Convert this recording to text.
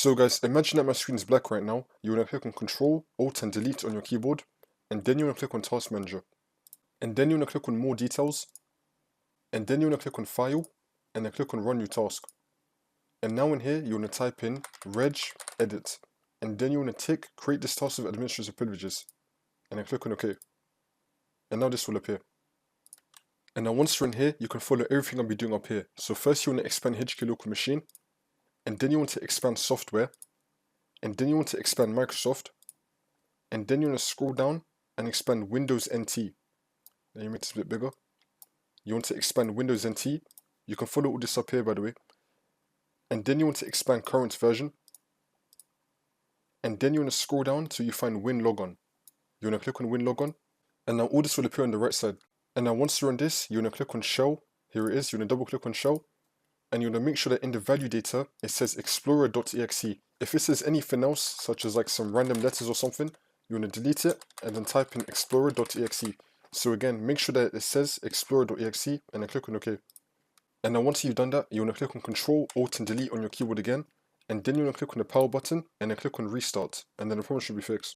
So guys, imagine that my screen is black right now. You want to click on Control, Alt and Delete on your keyboard, and then you want to click on Task Manager. And then you want to click on More Details, and then you want to click on File, and then click on Run New Task. And now in here, you want to type in reg edit, and then you want to tick Create this task with administrative privileges, and then click on OK. And now this will appear. And now once you're in here, you can follow everything I'll be doing up here. So first you want to expand HK local machine, and then you want to expand software, and then you want to expand Microsoft, and then you want to scroll down and expand Windows NT. Let me make this a bit bigger. You want to expand Windows NT. You can follow all this up here, by the way. And then you want to expand current version. And then you want to scroll down till you find Win Logon. You want to click on Win Logon. And now all this will appear on the right side. And now once you're on this, you want to click on Shell. Here it is. You want to double click on Shell. And you want to make sure that in the value data, it says explorer.exe. If it says anything else, such as like some random letters or something, you want to delete it and then type in explorer.exe. So again, make sure that it says explorer.exe and then click on OK. And now once you've done that, you want to click on Control, Alt and Delete on your keyboard again. And then you want to click on the power button and then click on Restart. And then the problem should be fixed.